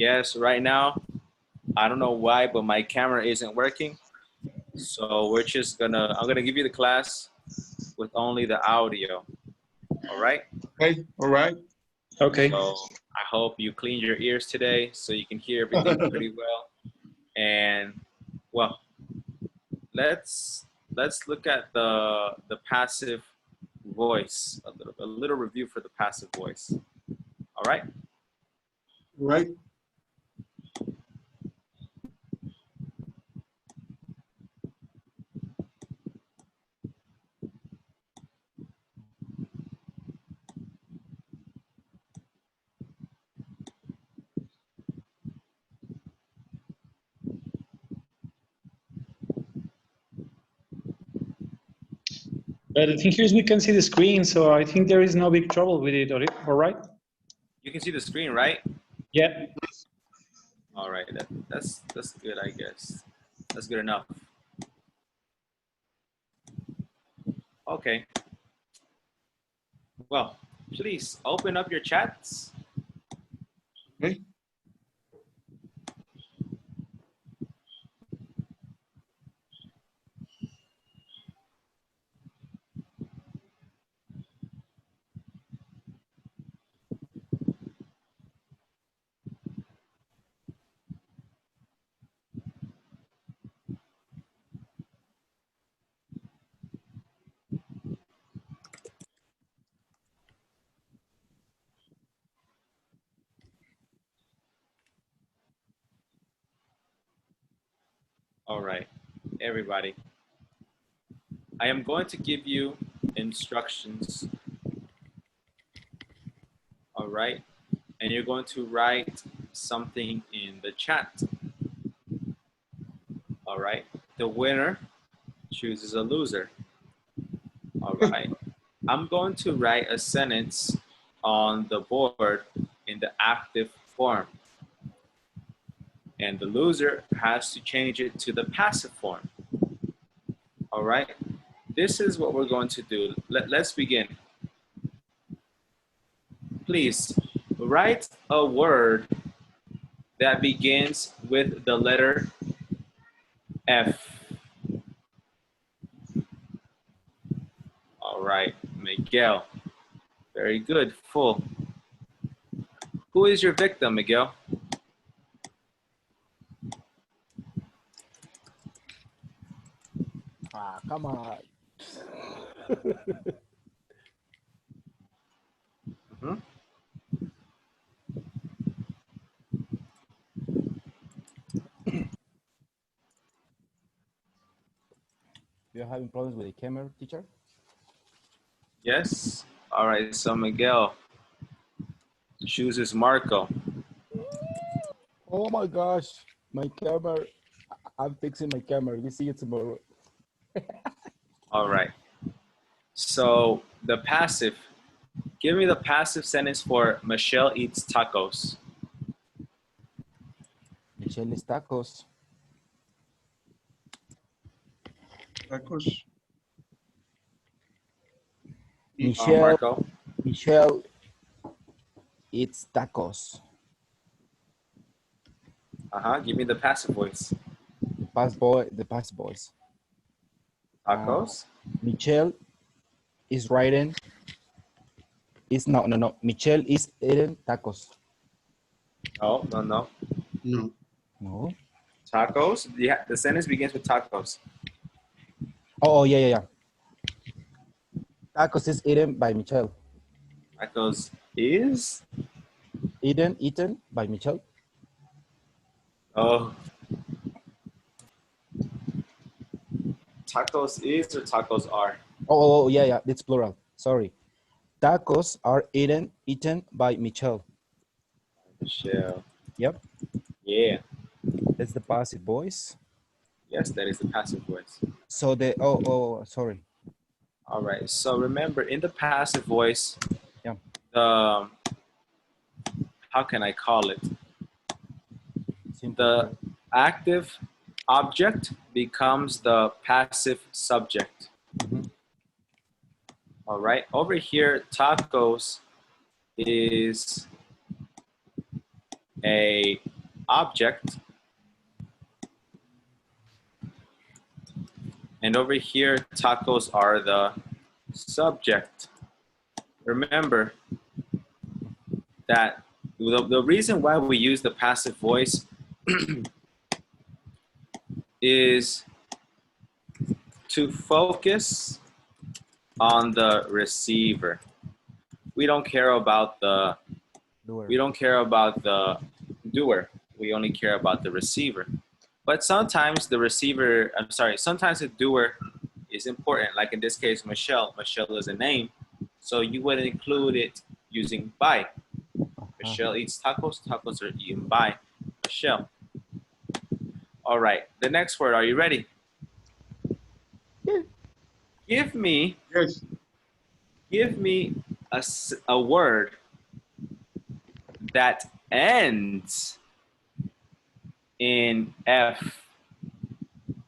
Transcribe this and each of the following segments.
guess right now, I don't know why, but my camera isn't working. So we're just I'm gonna give you the class with only the audio. All right? Okay, all right. Okay. So I hope you cleaned your ears today so you can hear everything pretty well. And well, let's look at the passive voice, a little review for the passive voice. All right? Right. But the thing here is we can see the screen, so I think there is no big trouble with it, all right? You can see the screen, right? Yeah. All right, that's good, I guess. That's good enough. Okay. Well, please open up your chats. Okay. All right, everybody. I am going to give you instructions. All right, and you're going to write something in the chat. All right, the winner chooses a loser. All right, I'm going to write a sentence on the board in the active form. And the loser has to change it to the passive form. All right, this is what we're going to do. Let's begin. Please write a word that begins with the letter F. All right, Miguel. Very good, full. Who is your victim, Miguel? Ah, come on. Mm-hmm. You're having problems with the camera, teacher? Yes. All right, so Miguel chooses Marco. Oh my gosh, my camera. I'm fixing my camera. We see you tomorrow. All right. So the passive, give me the passive sentence for Michelle eats tacos. Michelle is tacos. Tacos. Marco. Michelle eats tacos. Give me the passive voice. The past voice. Tacos. Michelle is writing. No. Michelle is eating tacos. No. No. No. Tacos. Yeah, the sentence begins with tacos. Oh, yeah. Tacos is eaten by Michelle. Tacos is. Eaten by Michelle. Oh. Tacos is or tacos are? Oh, yeah. It's plural. Sorry. Tacos are eaten by Michelle. Michelle. Yep. Yeah. That's the passive voice. Yes, that is the passive voice. So sorry. All right. So remember, in the passive voice, Yeah. how can I call it? The active object becomes the passive subject. Mm-hmm. All right. Over here, tacos is a object. And over here, tacos are the subject. Remember that the reason why we use the passive voice is to focus on the receiver. We don't care about the doer. We only care about the receiver. But sometimes the receiver, sometimes the doer is important. Like in this case, Michelle. Michelle is a name. So you would include it using by. Michelle eats tacos. Tacos are eaten by Michelle. All right. The next word. Are you ready? Yeah. Give me a word that ends in F.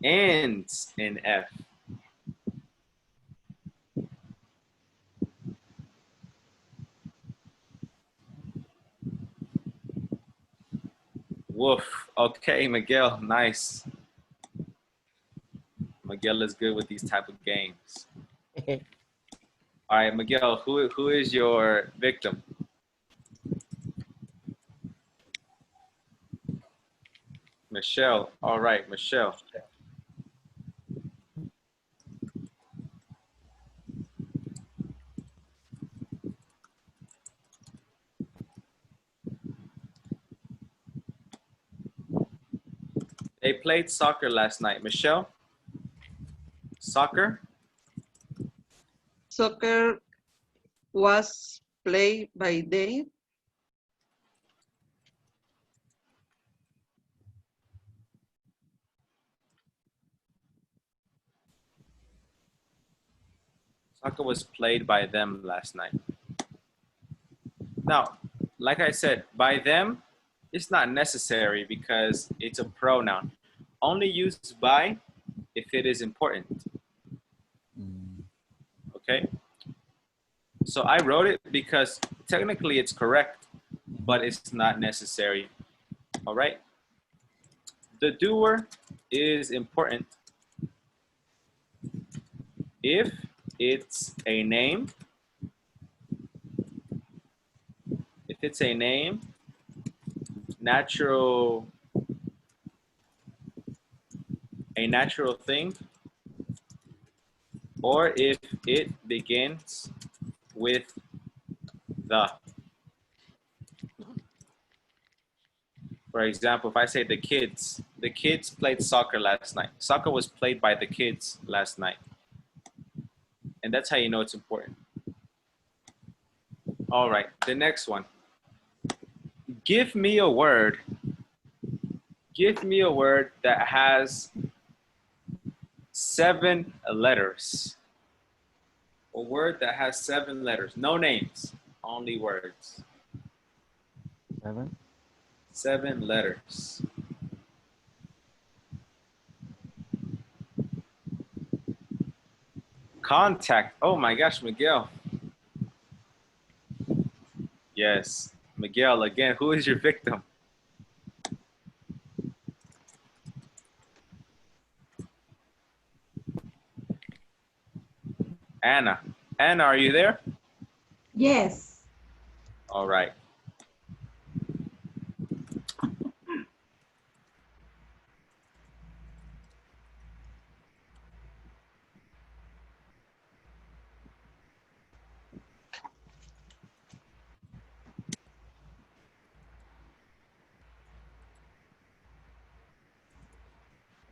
Ends in F. Woof. Okay, Miguel, nice. Miguel is good with these type of games. All right, Miguel, who is your victim? Michelle. All right, Michelle. They played soccer last night. Michelle? Soccer? Soccer was played by day. Soccer was played by them last night. Now, like I said, by them, it's not necessary because it's a pronoun. Only used by if it is important. Okay? So I wrote it because technically it's correct, but it's not necessary. All right? The doer is important if it's a name. If it's a name, a natural thing, or if it begins with the. For example, if I say the kids played soccer last night. Soccer was played by the kids last night. And that's how you know it's important. All right, the next one. Give me a word. Give me a word that has 7 letters. A word that has 7 letters. No names, only words. 7. 7 letters. Contact. Oh my gosh, Miguel. Yes, Miguel, again, who is your victim? Anna. Anna, are you there? Yes. All right.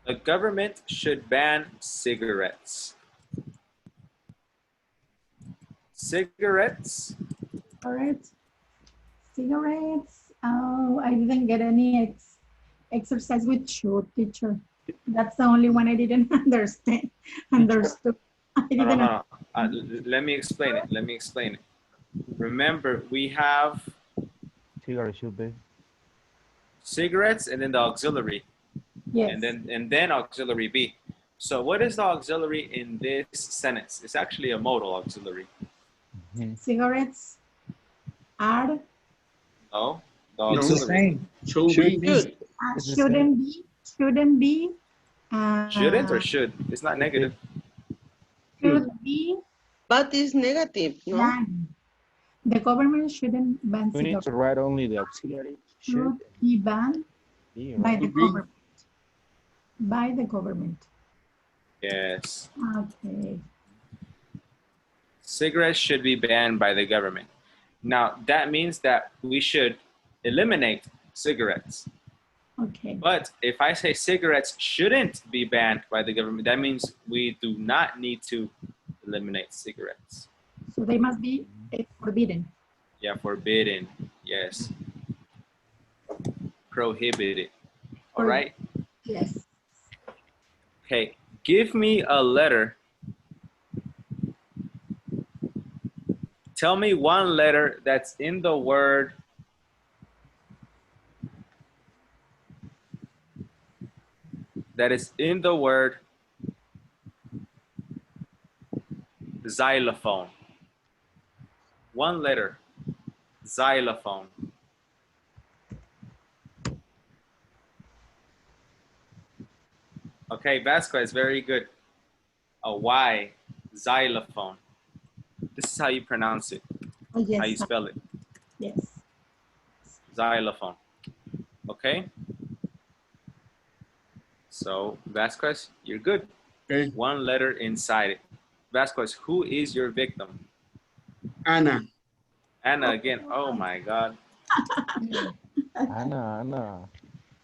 The government should ban cigarettes. Cigarettes? Correct. Cigarettes. Oh, I didn't get any exercise with shoe, teacher. That's the only one I didn't understood. I didn't No. Let me explain it. Let me explain it. Remember, we have Cigarette should be. cigarettes and then the auxiliary. Yes. And then auxiliary B. So what is the auxiliary in this sentence? It's actually a modal auxiliary. Cigarettes are No, the It's the auxiliary. same. Should Should be. be. Should. It's the Shouldn't be, shouldn't be. Shouldn't or should? It's not negative. Should be But it's negative, no? banned. The government shouldn't ban We need cigarettes. to write only the auxiliary. Should be banned be, by right? the Should be. government. By the government. Yes. Okay. Cigarettes should be banned by the government. Now, that means that we should eliminate cigarettes. Okay. But if I say cigarettes shouldn't be banned by the government, that means we do not need to eliminate cigarettes. So they must be forbidden. Yeah, forbidden. Yes. Prohibited. All right. Yes. Okay. Give me a letter. Tell me one letter that's in the word xylophone. One letter. Xylophone. Okay, Vasquez, very good. A Y, xylophone. This is how you pronounce it, Oh, yes. how you spell it. Yes. Xylophone. Okay? So, Vasquez, you're good. Okay. One letter inside it. Vasquez, who is your victim? Anna. Anna again. Oh my God. Anna.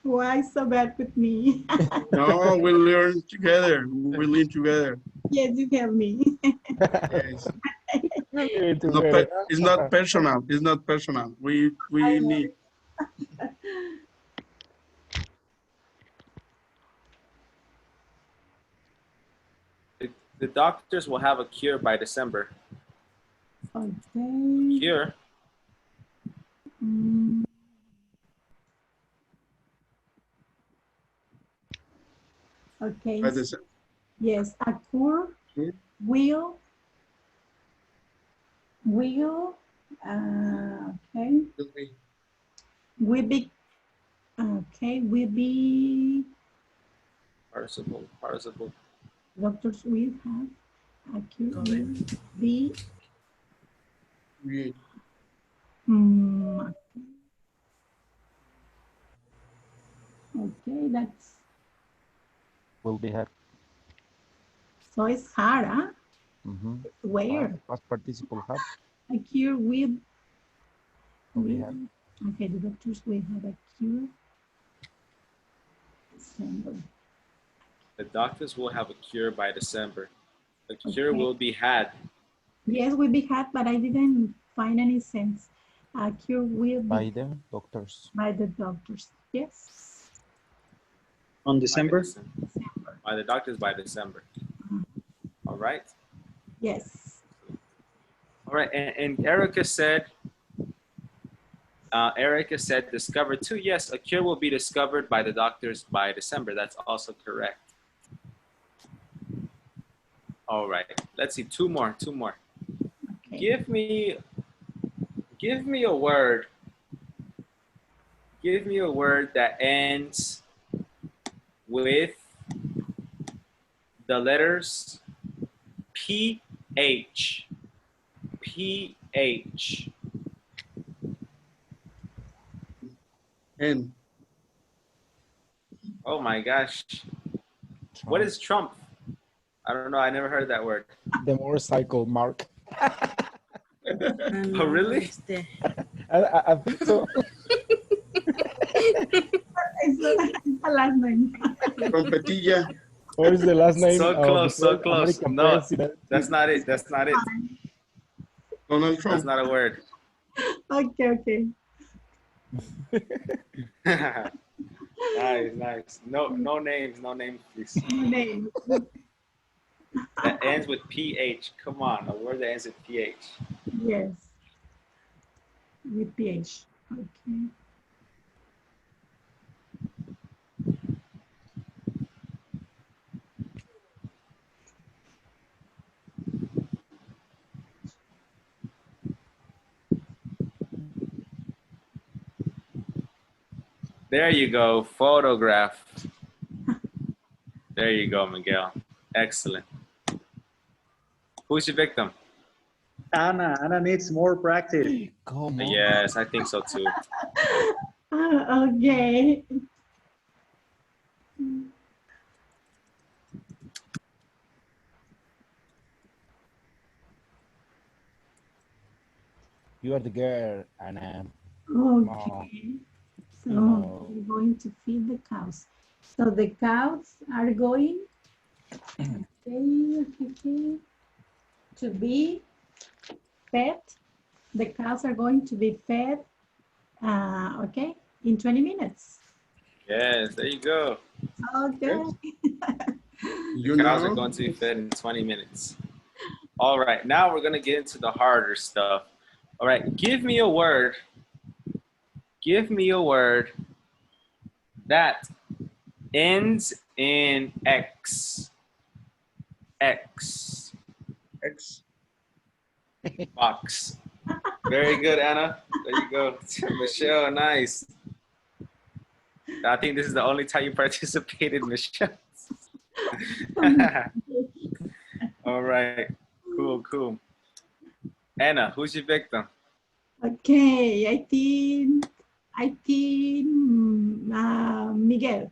Why so bad with me? No, we learn together. We learn together. Yes, you help me. Yes. It's not personal. It's not personal. We need. The doctors will have a cure by December. Okay. Cure? Mm. Okay. By the, Yes, a cure Hmm? will, okay, will be, okay, will be, Participle. doctors will have, a cure will be, we, mm, okay, that's, Will be happy. so it's hard, huh? Where? Past participle have. A cure will, Will be happy. okay, the doctors will have a cure. December. The doctors will have a cure by December. The cure Okay. will be had. Yes, will be had, but I didn't find any sense. A cure will be By the doctors. by the doctors. Yes. On December? By the doctors by December. All right. Yes. All right. And Erica said discovered too. Yes, a cure will be discovered by the doctors by December. That's also correct. All right. Let's see. Two more. Okay. Give me a word. Give me a word that ends with the letters PH. PH. and Oh my gosh. What is Trump? I don't know. I never heard that word. The motorcycle mark? Oh, really? I think so. It's the last name. trompetilla. What is the last name? So of close, the so close. American No, president? that's not it. That's not it. Donald That's Trump. not a word. Okay. Nice. No names, please. Name. That ends with PH. Come on, a word that ends with PH. Yes. With PH. Okay. There you go. Photograph. There you go, Miguel. Excellent. Who's your victim? Anna. Anna needs more practice. Come on. Yes, I think so too. Okay. You are the girl, Anna. Okay. So No. we're going to feed the cows. So the cows are going to be fed. The cows are going to be fed, okay, in 20 minutes. Yes, there you go. Okay. You The cows are know, going to be fed in 20 minutes. All right, now we're going to get into the harder stuff. All right, give me a word. Give me a word that ends in X. X. X. Box. Very good, Anna. There you go. Michelle, nice. I think this is the only time you participated, Michelle. All right. Cool, cool. Anna, who's your victim? Okay, I think Miguel.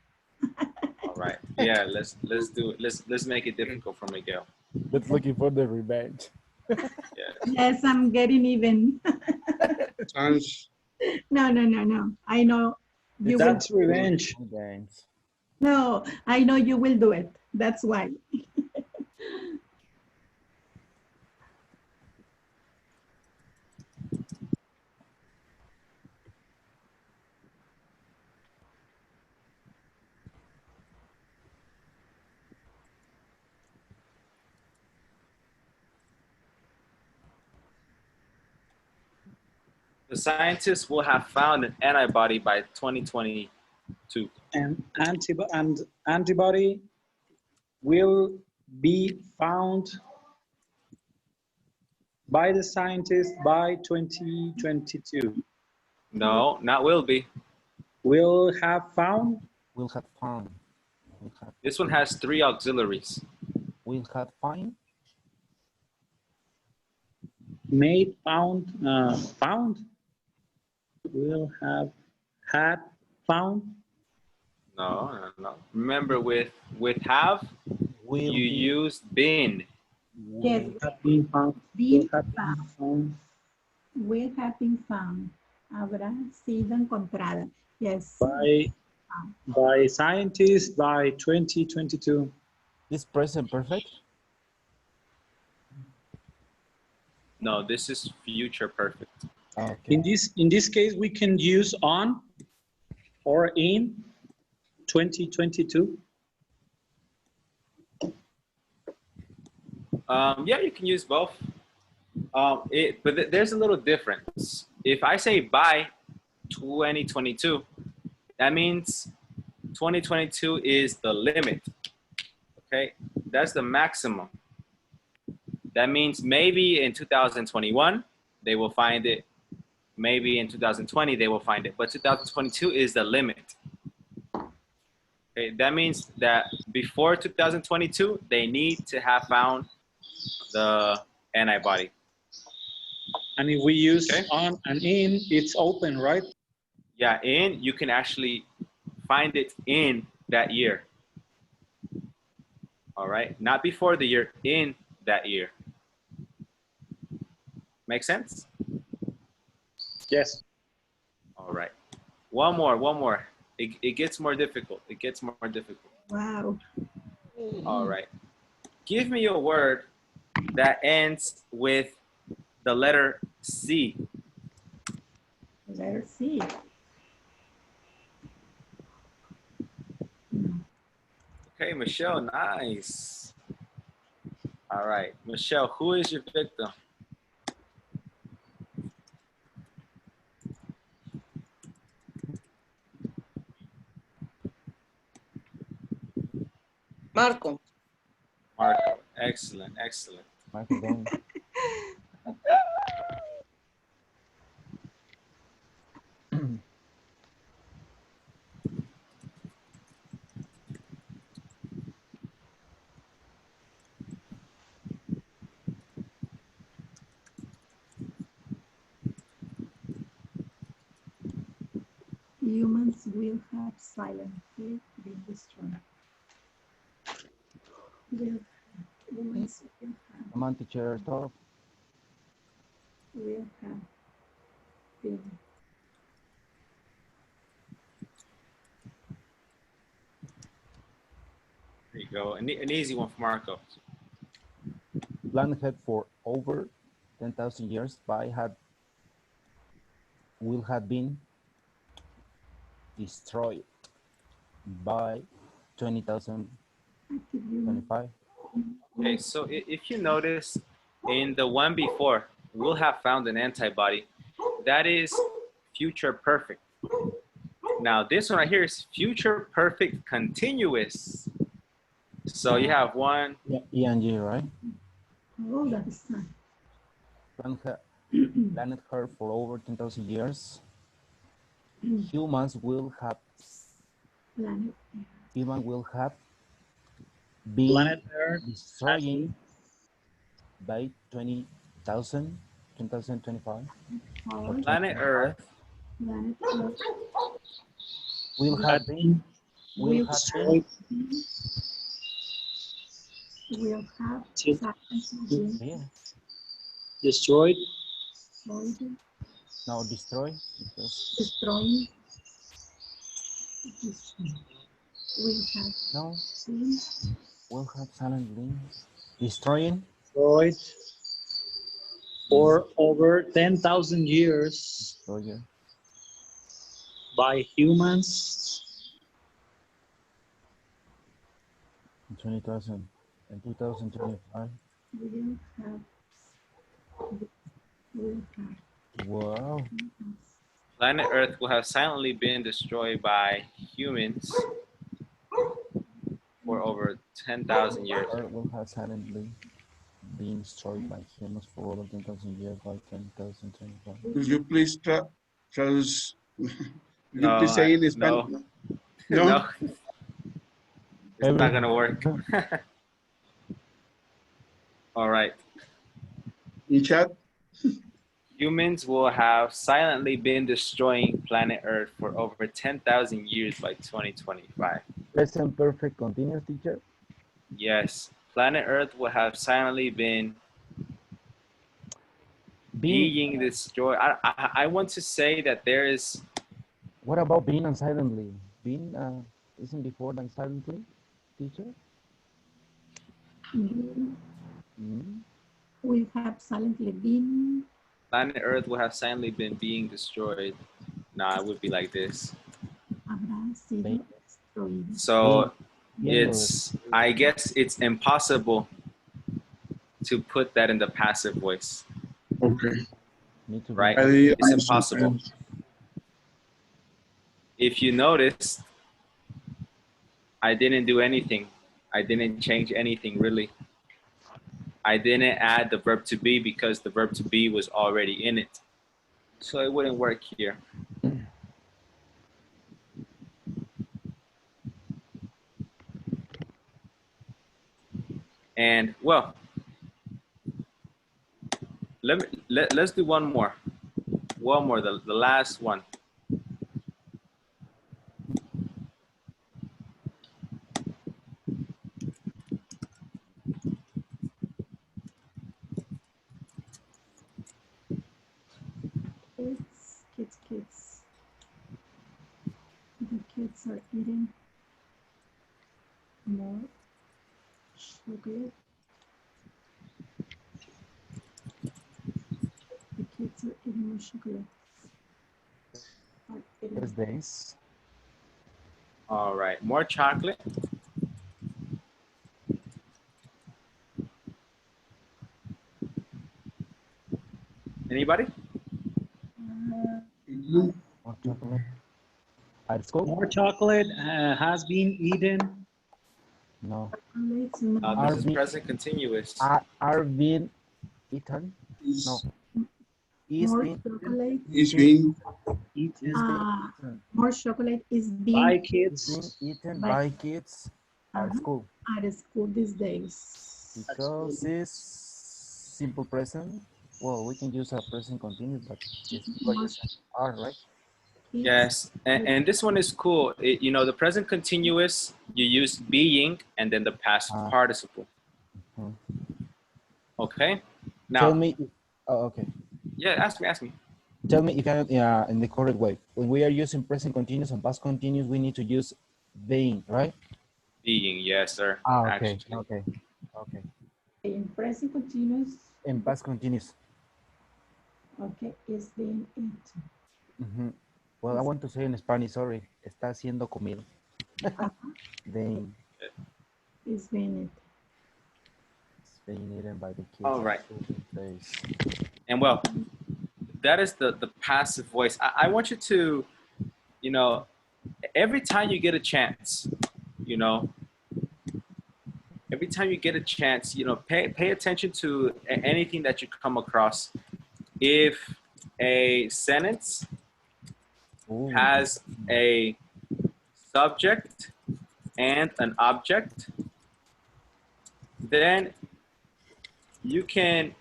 All right. Yeah, let's do it. Let's make it difficult for Miguel. Let's looking for the revenge. Yeah. Yes, I'm getting even. Chance. No. I know you will. That's revenge. Games. No, I know you will do it. That's why. The scientists will have found an antibody by 2022. And antibody will be found by the scientists by 2022. No, not will be. Will have found. We'll have fun. This one has 3 auxiliaries. We'll have fun. Made, found, found. Will have, had, found. No. Remember, with have, Will you be. use been. Yes, Have been found. been Will have found. been found. Will have been found. Habrá sido encontrada. Yes. By scientists by 2022. Is present perfect? No, this is future perfect. Okay. In this case, we can use on or in 2022. Yeah, you can use both. But there's a little difference. If I say by 2022, that means 2022 is the limit. Okay, that's the maximum. That means maybe in 2021 they will find it. Maybe in 2020 they will find it, but 2022 is the limit. Okay, that means that before 2022 they need to have found the antibody. And if we use Okay. on and in, it's open, right? Yeah, in you can actually find it in that year. All right, not before the year, in that year. Make sense? Yes. All right. One more. It gets more difficult. It gets more difficult. Wow. All right. Give me a word that ends with the letter C. Let's see. Okay, Michelle, nice. All right, Michelle, who is your victim? Marco. Marco. Excellent. Michael, don't. Humans will have silently been destroyed. Humans Come on, teacher, stop. will have been. There you go. An easy one for Marco. Planet had for over 10,000 years will have been destroyed by 20,025. Okay, so if you notice in the one before, we'll have found an antibody. That is future perfect. Now this one right here is future perfect continuous. So you have one. Yeah, E and G, right? Oh, that is nice. Planet Earth for over 10,000 years. Humans will have Planet. been Planet Earth destroying by 2025. Planet Earth Planet Earth Will have been will destroyed. have Till- yeah, destroyed. destroyed, no, destroy because destroying, will have no, been will have silently destroying Destroyed for over 10,000 years destroyer by humans. in 20,000 and 2025. Will have Wow. Planet Earth will have silently been destroyed by humans for over 10,000 years. Earth will have silently been destroyed by humans for over 10,000 years by 10,025. Could you please trans? Could you No, please say in Spanish? no, No? no. It's not gonna work. All right. In chat? Humans will have silently been destroying planet Earth for over 10,000 years by 2025. Present perfect continuous, teacher. Yes, planet Earth will have silently been being destroyed. I want to say that there is. What about being and silently? Being isn't before than silently, teacher? will have silently been Planet Earth will have silently been being destroyed. Nah, it would be like this. habrá sido destruido. So it's, I guess it's impossible to put that in the passive voice, Okay. right? I It's impossible. If you notice, I didn't do anything. I didn't change anything really. I didn't add the verb to be because the verb to be was already in it. So it wouldn't work here. And well, let's do one more. One more, the last one. Kids. The kids are eating more chocolate. The kids are eating more chocolate. These days. All right, more chocolate. Anybody? More chocolate. At school? More chocolate has been eaten. No. This is present continuous. Are being eaten? No. More chocolate Is being Eaten more chocolate is being by kids. Eaten by kids at school. at school these days. Because it's simple present. Well, we can use a present continuous, but it's are, right? Yes, and this one is cool. You know, the present continuous, you use being and then the past participle. Mhm. Okay. Tell Now, me. Oh, okay. yeah, ask me. Tell me if I'm in the correct way. When we are using present continuous and past continuous, we need to use being, right? Being, yes, sir. Okay. Actually, Okay. Okay. In present continuous, And past continuous. okay, is being it. Mhm. Well, I want to say in Spanish, sorry. Está siendo comido. Being, Is being it. it's being eaten by the kids. all right. Place. And well, that is the passive voice. I want you to, you know, every time you get a chance, you know, every time you get a chance, you know, pay attention to anything that you come across. If a sentence Ooh. has a subject and an object, then you can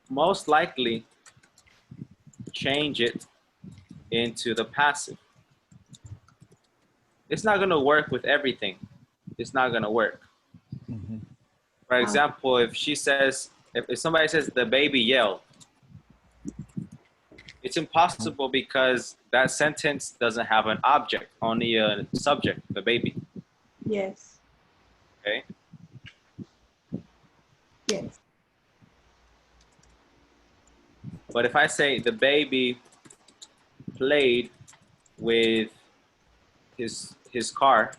most likely change it into the passive. It's not going to work with everything. It's not going to work. Mhm. For example, if she says, if somebody says the baby yelled, it's impossible because that sentence doesn't have an object, only a subject, the baby. Yes. Okay. Yes. But if I say the baby played with his car,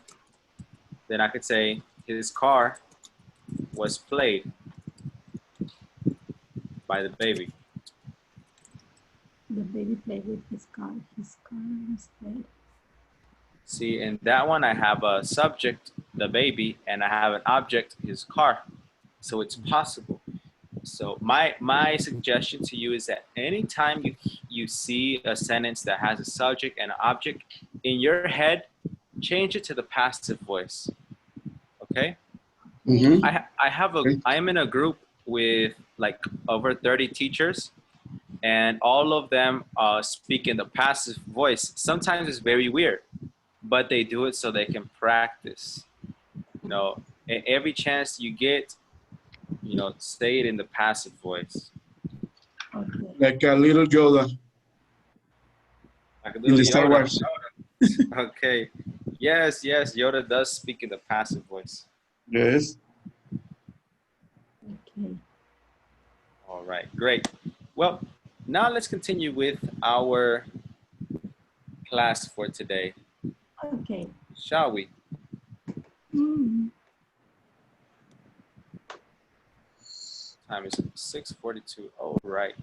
then I could say his car was played by the baby. The baby played with his car. His car was played. See, in that one, I have a subject, the baby, and I have an object, his car. So it's possible. So my suggestion to you is that anytime you see a sentence that has a subject and an object, in your head, change it to the passive voice. Okay? Mhm. I am in a group with like over 30 teachers, and all of them speak in the passive voice. Sometimes it's very weird, but they do it so they can practice. You know, every chance you get, you know, say it in the passive voice. Okay. Like a little Yoda Like a in little the Star Yoda. Wars. Okay. Yes, Yoda does speak in the passive voice. Yes. Okay. All right, great. Well, now let's continue with our class for today, Okay. shall we? Mm. Time is 6:42. All right.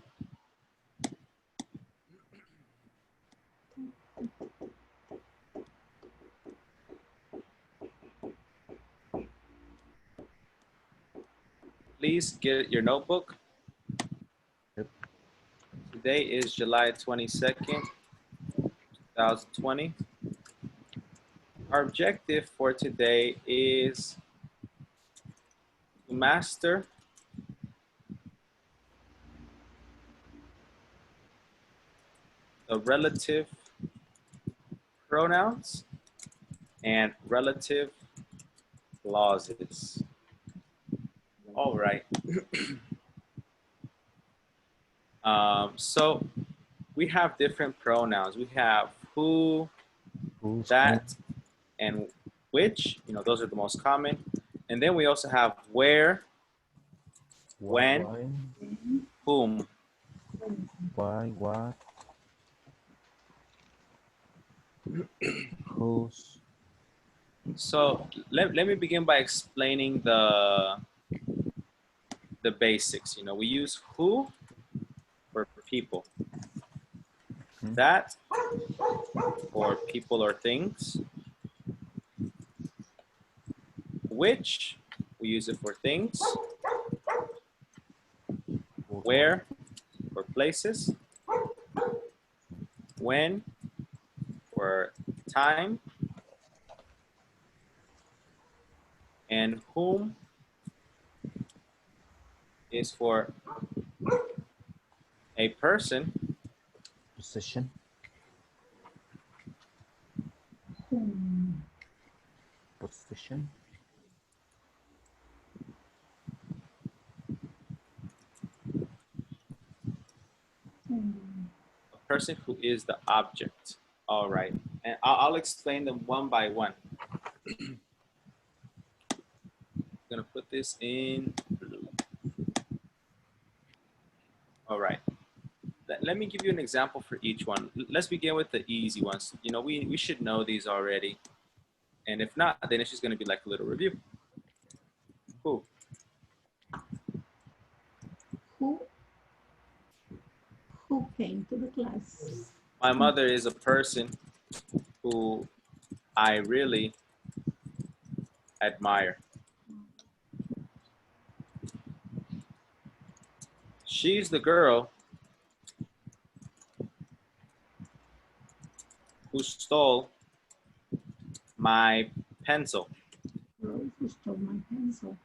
Please get your notebook. Yep. Today is July 22nd, 2020. Our objective for today is to master the relative pronouns and relative clauses. All right. So we have different pronouns. We have who, Who's that, and which. You know, those are the most common. And then we also have where, when, whom. why, what, whose. So let me begin by explaining the basics. You know, we use who for people, that for people or things, which we use it for things, where for places, when for time, and whom is for a person Position. Position. A person who is the object. All right. And I'll explain them one by one. I'm going to put this in blue. All right. Let me give you an example for each one. Let's begin with the easy ones. You know, we should know these already. And if not, then it's just going to be like a little review. Who? Who came to the class? My mother is a person who I really admire. She's the girl who stole my pencil. Girl who stole my pencil.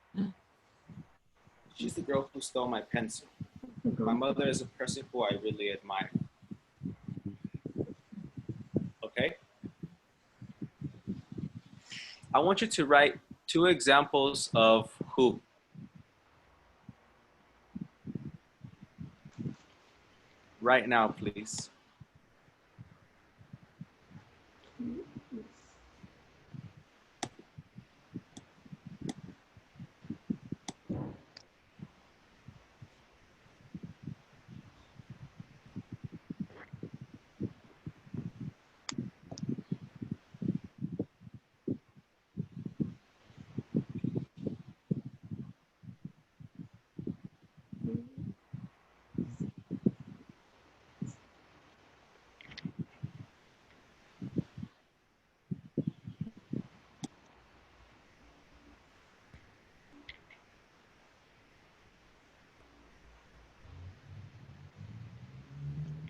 She's the girl who stole my pencil. The girl. My mother is a person who I really admire. Okay? I want you to write 2 examples of who. Right now, please.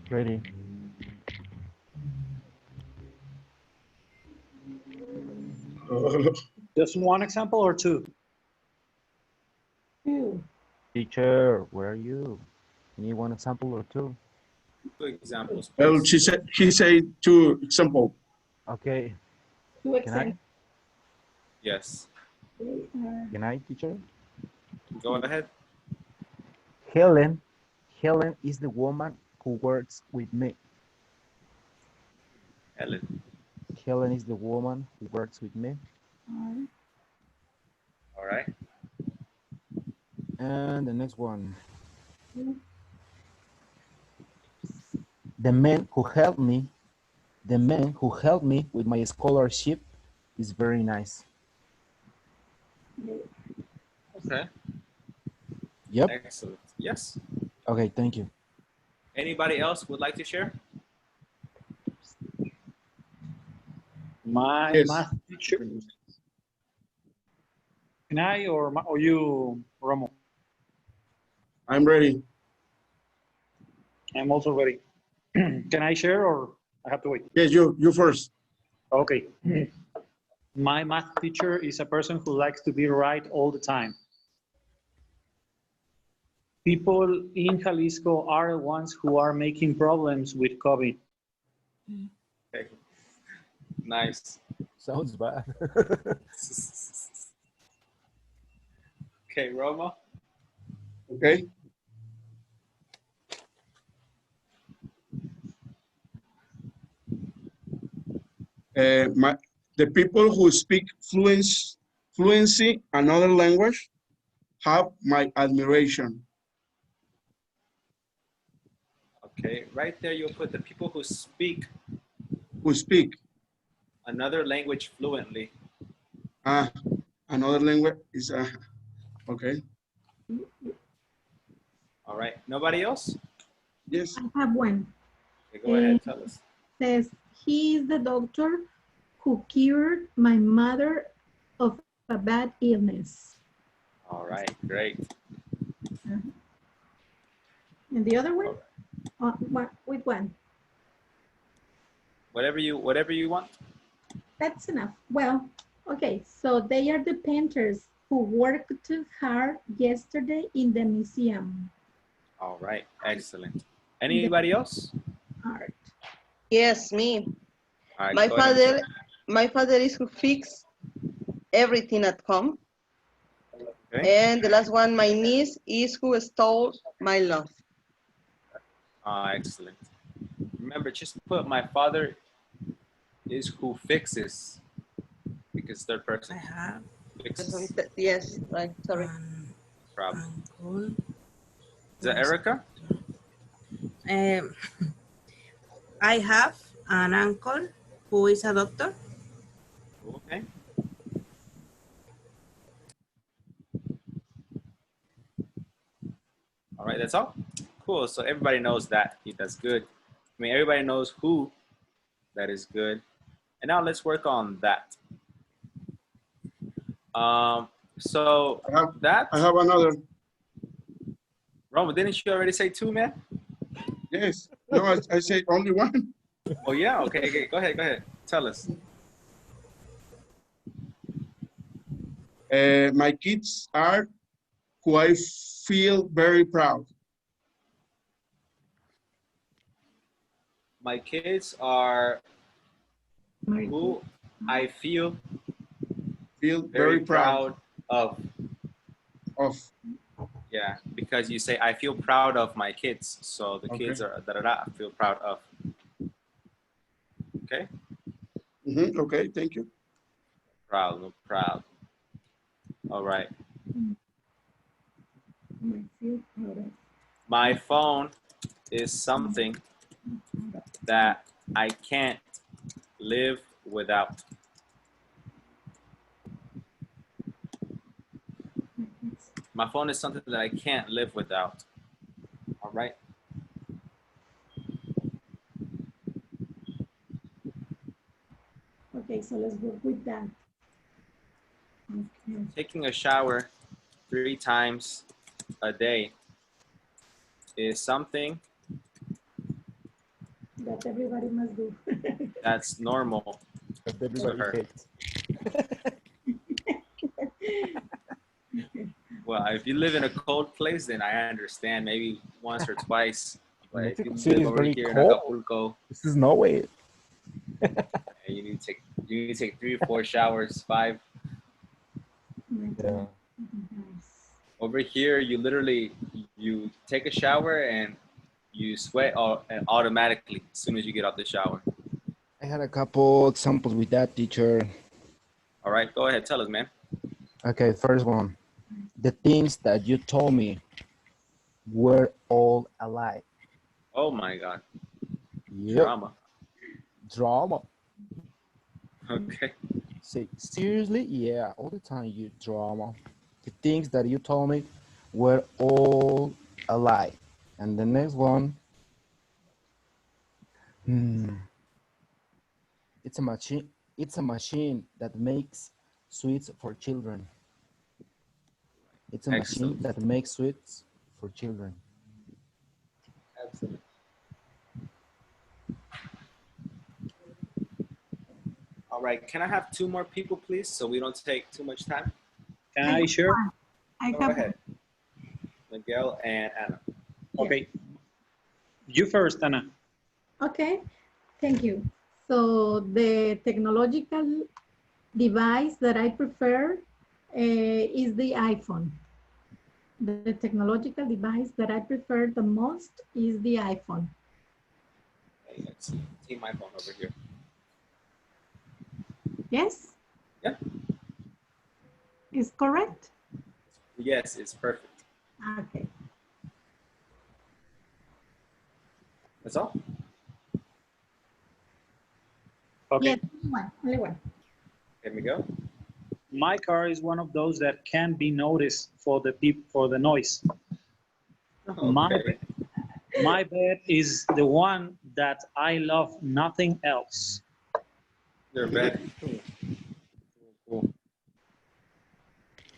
Ready. Just one example or 2? Two. Teacher, where are you? You need one example or 2? 2 examples, Well, please. he said 2 example. Okay. Two Can I? examples. Yes. Can I, teacher? Go ahead. Helen is the woman who works with me. Ellen. Helen is the woman who works with me. All right. And the next one. The man who helped me with my scholarship is very nice. Okay. Yep. Excellent. Yes. Okay, thank you. Anybody else would like to share? My Yes. math teacher. Can I or you, Romo? I'm ready. I'm also ready. Can I share or I have to wait? Yes, you first. Okay. My math teacher is a person who likes to be right all the time. People in Jalisco are the ones who are making problems with COVID. Okay. Nice. Sounds bad. Okay, Roma. Okay. The people who speak fluency another language have my admiration. Okay, right there you'll put the people who speak Who speak another language fluently. another language is okay. All right. Nobody else? Yes. I have one. Okay, go ahead, tell us. Says he is the doctor who cured my mother of a bad illness. All right, great. And the other one? With one? Whatever you want. That's enough. Well, okay, so they are the painters who worked hard yesterday in the museum. All right, excellent. Anybody else? Art. Yes, me. All right, My go ahead, father, Michelle. My father is who fix everything at home. Okay. And the last one, my niece is who stole my love. Excellent. Remember, just put my father is who fixes, because third I person have fixes Yes, right, sorry. an problem. uncle. Is that Erica? Um, I have an uncle who is a doctor. Okay. All right, that's all. Cool. So everybody knows that. That's good. I mean, everybody knows who. That is good. And now let's work on that. So that. I have another. Roma, didn't you already say two, man? Yes. No, I said only one. Oh yeah. Okay. Okay. Go ahead. Go ahead. Tell us. My kids are who I feel very proud. My kids are who I feel very proud of. Yeah, because you say I feel proud of my kids, so the kids are I feel proud of. Okay. Okay, thank you. Proud, no proud. All right. My phone is something that I can't live without. My phone is something that I can't live without. All right. Okay, so let's work with that. Okay. Taking a shower 3 times a day is something That everybody must do. that's normal That to everybody her. hates. Well, if you live in a cold place, then I understand maybe once or twice. But if you Mexico City live is over very here in cold. Acapulco, This is Norway. you need to take 3 or 4 showers, 5. Yeah. Over here, you literally you take a shower and you sweat automatically as soon as you get out the shower. I had a couple examples with that, teacher. All right, go ahead, tell us, man. Okay, first one. The things that you told me were all a lie. Oh my God, Yep. drama. Drama. Okay. Say, seriously? Yeah, all the time you drama. The things that you told me were all a lie. And the next one, it's a machine. It's a machine that makes sweets for children. It's a machine Excellent. that makes sweets for children. Absolutely. All right, can I have 2 more people, please, so we don't take too much time? Can I share? Go ahead. Miguel and Anna. Okay. You first, Anna. Okay, thank you. So the technological device that I prefer is the iPhone. The technological device that I prefer the most is the iPhone. Okay, let's see. Team iPhone over here. Yes? Yeah. Is correct? Yes, it's perfect. Okay. That's all? Okay. Yes, only one. Here we go. My car is one of those that can be noticed for the noise. Okay. My bed is the one that I love nothing else. Your bed. Cool.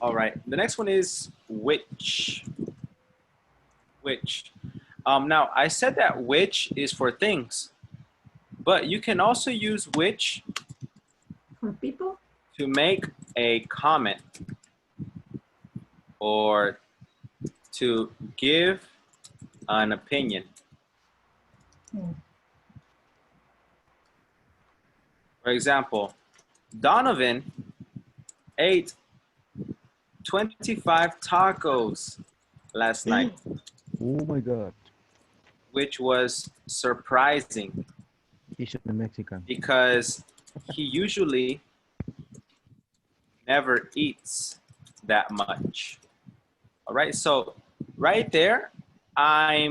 All right. The next one is which. Which. Now, I said that which is for things, but you can also use which For people? to make a comment or to give an opinion. For example, Donovan ate 25 tacos last night, Oh my God. which was surprising He should be Mexican. because he usually never eats that much. All right, so right there, I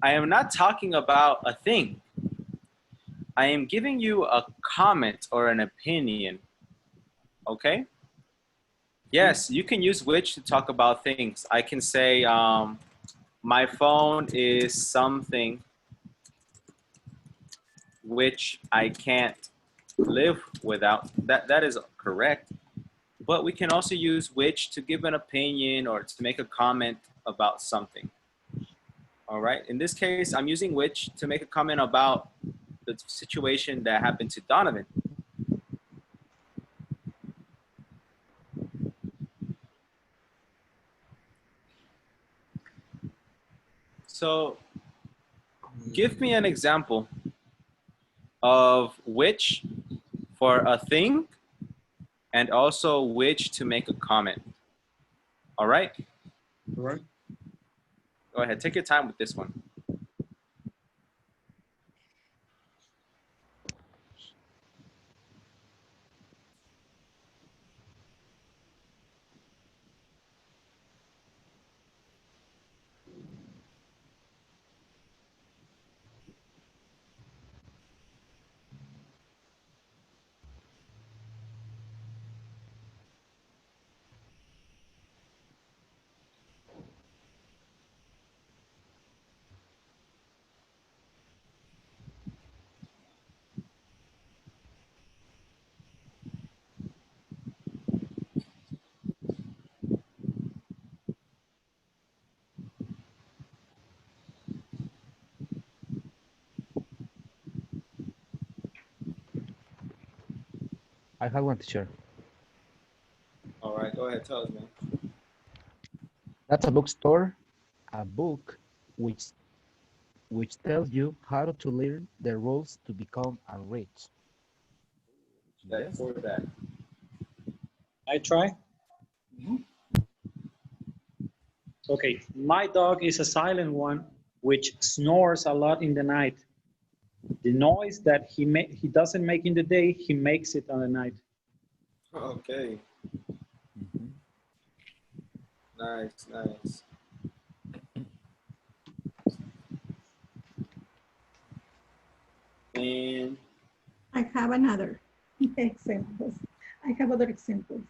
am not talking about a thing. I am giving you a comment or an opinion. Okay? Yes, you can use which to talk about things. I can say, my phone is something which I can't live without. That is correct. But we can also use which to give an opinion or to make a comment about something. All right. In this case, I'm using which to make a comment about the situation that happened to Donovan. So give me an example of which for a thing and also which to make a comment. All right? All right. Go ahead. Take your time with this one. I have one, teacher. All right. Go ahead. Tell us, man. That's a bookstore, a book which tells you how to learn the rules to become a rich. Yes. For that. I try. Okay, my dog is a silent one, which snores a lot in the night. The noise that he doesn't make in the day, he makes it on the night. Okay. Nice, nice. And I have another examples. I have other examples.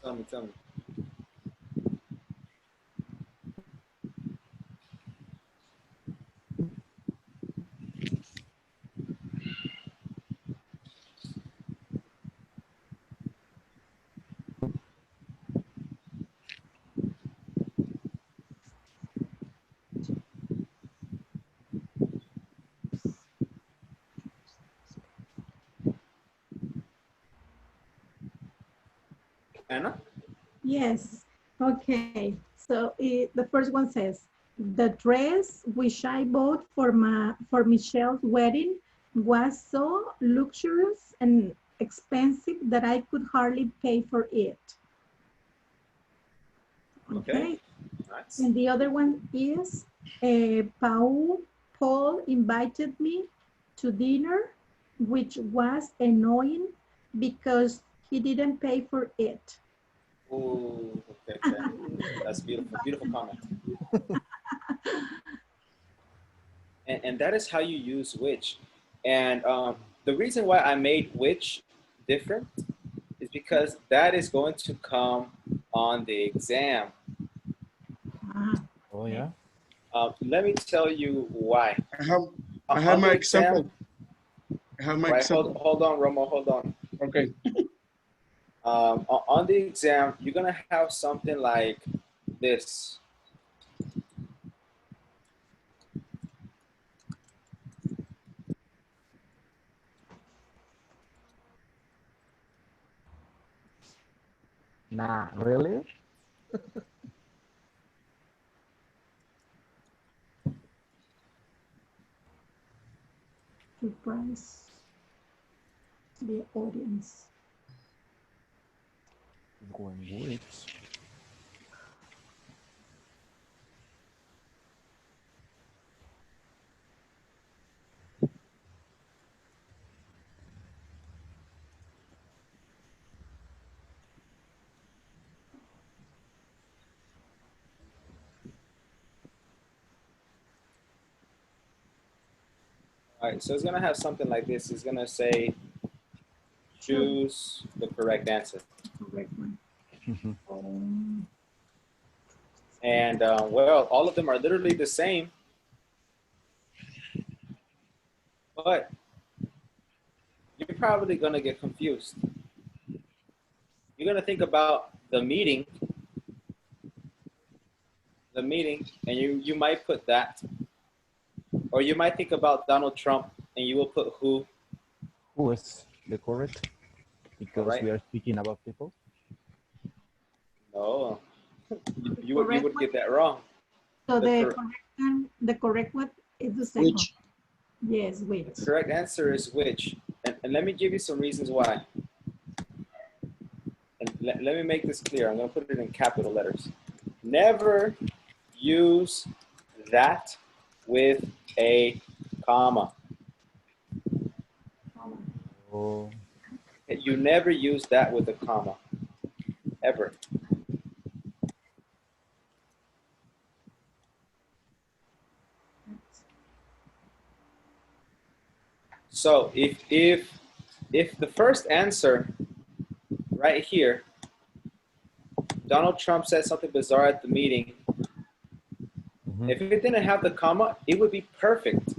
tell me. Anna? Yes. Okay. So the first one says, the dress which I bought for Michelle's wedding was so luxurious and expensive that I could hardly pay for it. Okay. Nice. And the other one is Paul invited me to dinner, which was annoying because he didn't pay for it. Ooh, okay. That's beautiful. Beautiful comment. And that is how you use which. And the reason why I made which different is because that is going to come on the exam. Oh yeah. Let me tell you why. I have On my the example. I have my Right, example. hold on, Romo, hold on. Okay. On the exam, you're gonna have something like this. Nah, really? Surprise the audience. Going with. All right, so it's gonna have something like this. It's gonna say, choose the correct answer. Correct one. And well, all of them are literally the same, but you're probably gonna get confused. You're gonna think about the meeting, and you might put that, or you might think about Donald Trump, and you will put who. Who is the correct? Because Right. we are speaking about people. No, you would get that wrong. So The the cor- correct one, the correct one is the second. Which? Yes, which. The correct answer is which, and let me give you some reasons why. And let me make this clear. I'm gonna put it in capital letters. Never use that with a comma. Oh, You never use that with a comma, ever. So if the first answer right here, Donald Trump said something bizarre at the meeting, if it didn't have the comma, it would be perfect,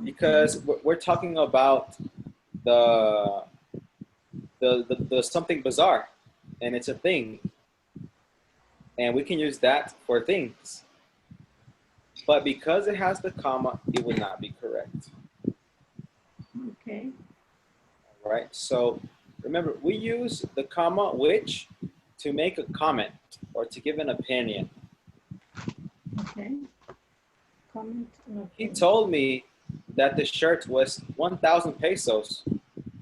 because we're talking about the something bizarre, and it's a thing, and we can use that for things. But because it has the comma, it would not be correct. Okay. All right. So remember, we use the comma which to make a comment or to give an opinion. Okay. Comment. He told me that the shirt was 1,000 pesos,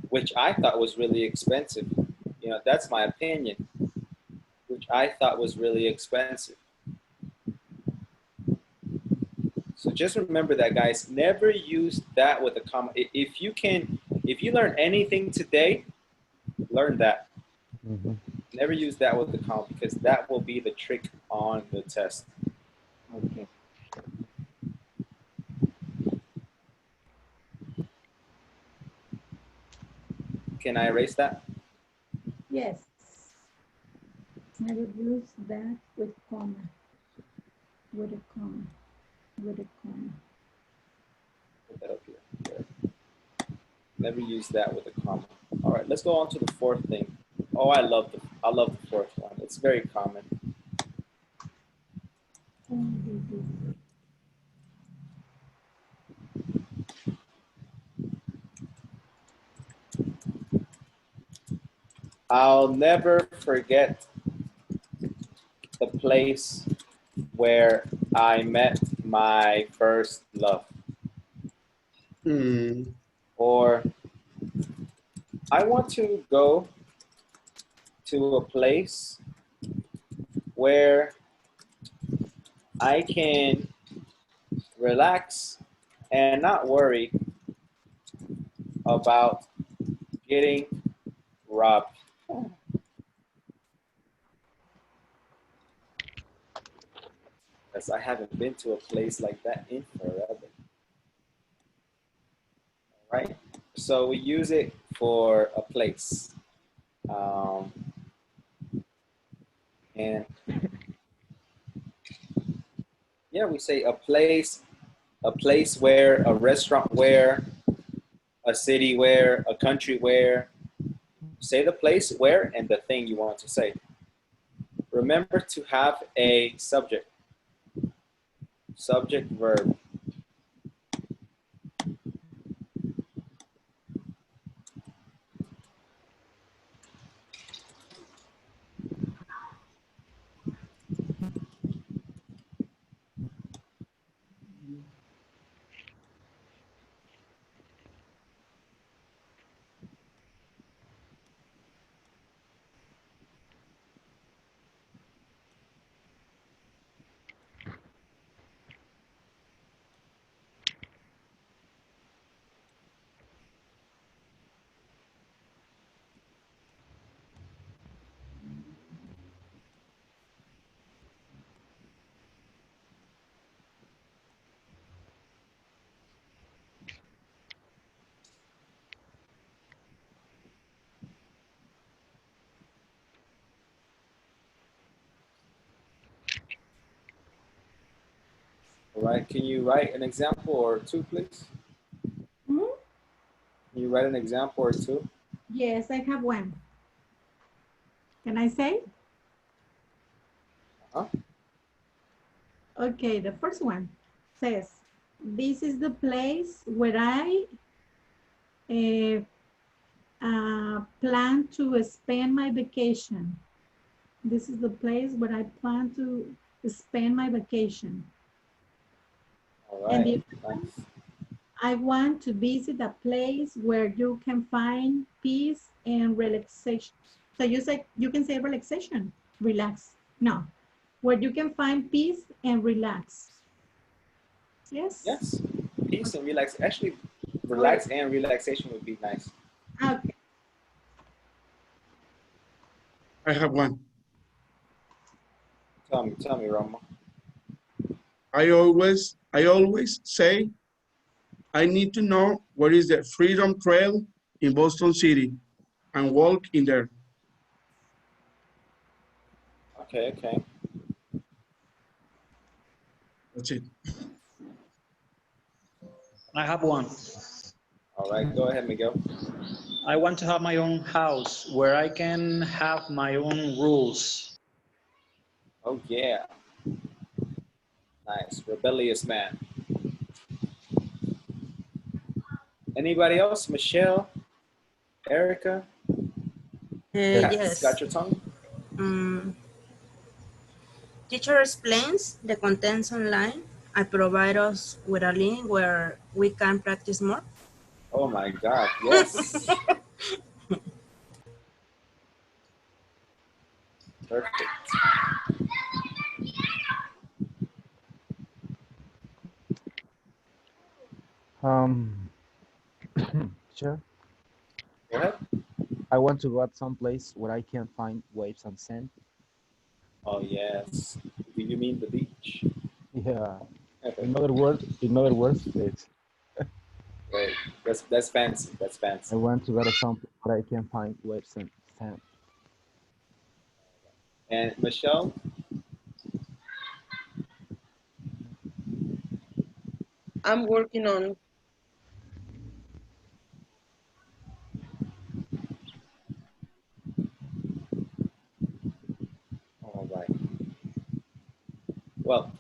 which I thought was really expensive. You know, that's my opinion, which I thought was really expensive. So just remember that, guys. Never use that with a comma. If you learn anything today, learn that. Never use that with a comma, because that will be the trick on the test. Okay. Can I erase that? Yes. Never use that with comma. With a comma. With a comma. Put that up here. There. Never use that with a comma. All right, let's go on to the fourth thing. Oh, I love the fourth one. It's very common. I'll never forget the place where I met my first love. Or I want to go to a place where I can relax and not worry about getting robbed. Because I haven't been to a place like that in forever. All right? So we use it for a place. And yeah, we say a place where, a restaurant where, a city where, a country where. Say the place where and the thing you want to say. Remember to have a subject. Subject, verb. All right, can you write an example or two, please? Hmm? Can you write an example or two? Yes, I have one. Can I say? Uh-huh. Okay, the first one says, this is the place where I plan to spend my vacation. This is the place where I plan to spend my vacation. All And right, the nice. I want to visit a place where you can find peace and relaxation. So you can say relaxation, relax. No, where you can find peace and relax. Yes? Yes, peace and relax. Actually, Or- relax and relaxation would be nice. Okay. I have one. Tell me, Roma. I always say I need to know where is the Freedom Trail in Boston City and walk in there. Okay, okay. That's it. I have one. All right, go ahead, Miguel. I want to have my own house where I can have my own rules. Oh yeah, nice, rebellious man. Anybody else? Michelle, Erica, got Yes. your tongue? Teacher explains the contents online. I provide us with a link where we can practice more. Oh my God, yes. Perfect. Um, sure. Go ahead. I want to go at some place where I can find waves and sand. Oh yes. Do you mean the beach? Yeah. Okay. In other words, it's Great. That's fancy. That's fancy. I want to go to some place where I can find waves and sand. And Michelle, I'm working on. all right. Well,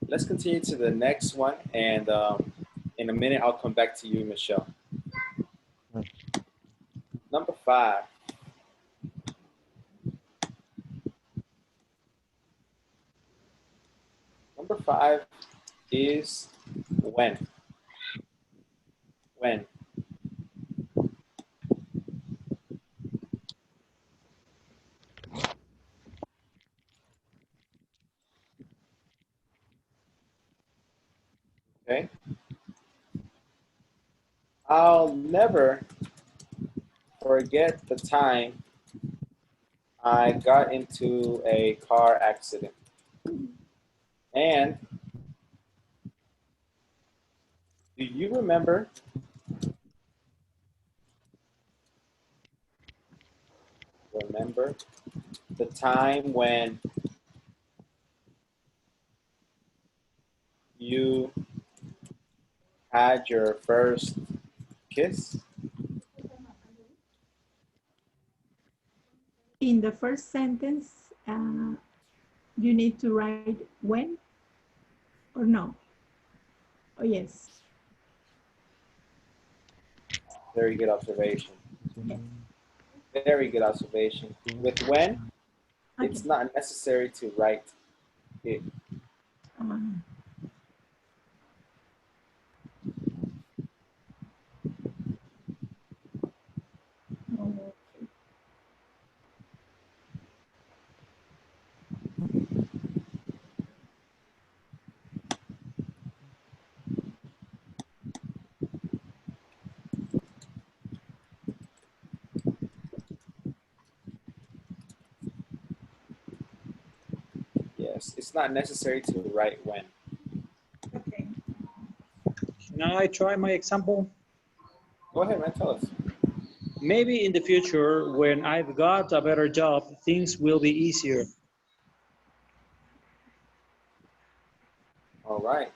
let's continue to the next one, and in a minute I'll come back to you, Michelle. Number 5. Number 5 is when. When. Okay. I'll never forget the time I got into a car accident. And do you remember the time when you had your first kiss? In the first sentence, you need to write when or no? Oh, yes. Very good observation. Yes. Very good observation. With when, Okay. it's not necessary to write it. Um, oh, Yes, it's not necessary to write when. okay. Now I try my example. Go ahead, man, tell us. Maybe in the future, when I've got a better job, things will be easier. right.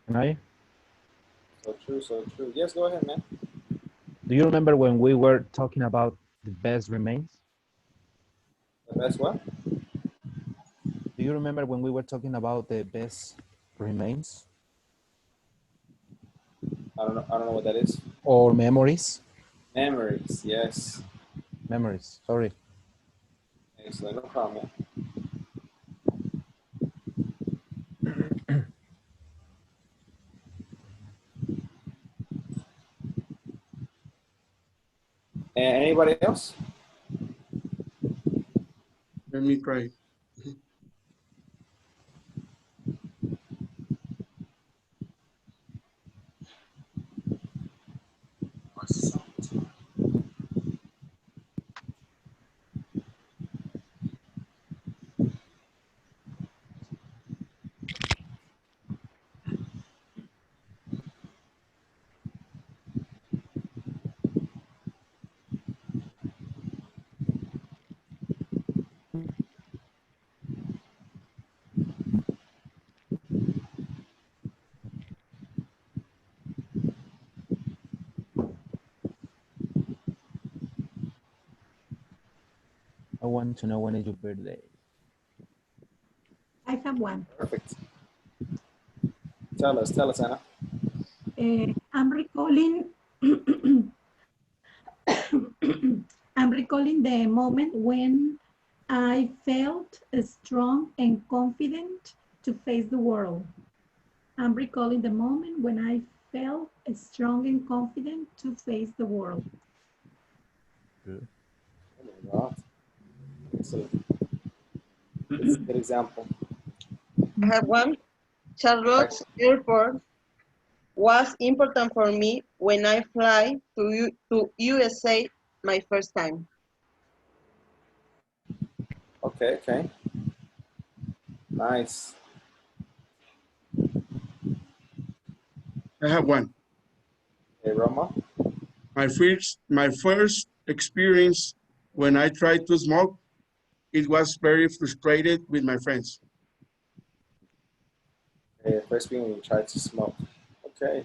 Can I? So true, so true. Yes, go ahead, man. Do you remember when we were talking about the best remains? The best what? Do you remember when we were talking about the best remains I don't know what that is. or memories? Memories, yes. Memories, sorry. Excellent, no problem. And anybody else? Let me try. I want to know when is your birthday. I have one. Perfect. Tell us, Anna. I'm recalling I'm recalling the moment when I felt strong and confident to face the world. I'm recalling the moment when I felt strong and confident to face the world. Good. Oh my God. Excellent. It's a good example. I have one. Charlotte's airport was important for me when I fly to USA my first time. Okay, okay. Nice. I have one. Hey, Roma. My first experience when I tried to smoke, it was very frustrated with my friends. Hey, first being when you tried to smoke. Okay.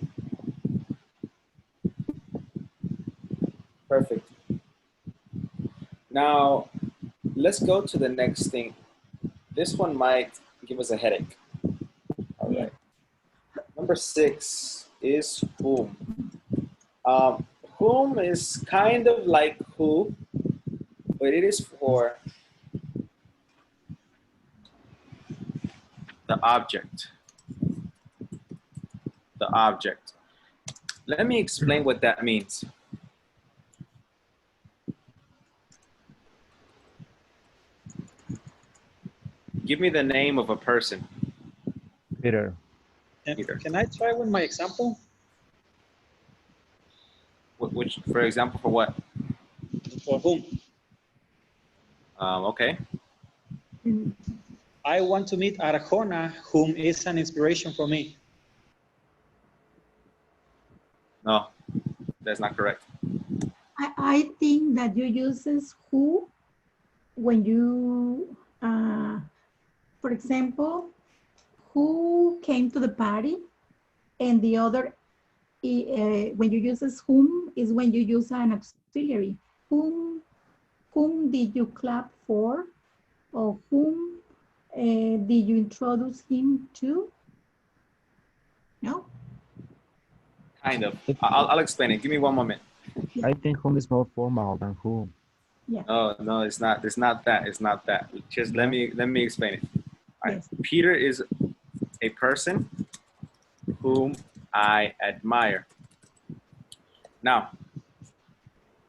Perfect. Now, let's go to the next thing. This one might give us a headache. All right. Number 6 is whom. Whom is kind of like who, but it is for the object. The object. Let me explain what that means. Give me the name of a person. Peter. Peter. Can I try with my example? Which, for example, for what? For whom? Okay. I want to meet Arjona, whom is an inspiration for me. No, that's not correct. I think that you uses who when you, for example, who came to the party, and the other, when you uses whom is when you use an auxiliary. Whom did you clap for, or whom did you introduce him to? No? Kind of. I'll explain it. Give me one moment. I think whom is more formal than who. Yeah. No, it's not. It's not that. It's not that. Just let me explain it. All right. Yes. Peter is a person whom I admire. Now,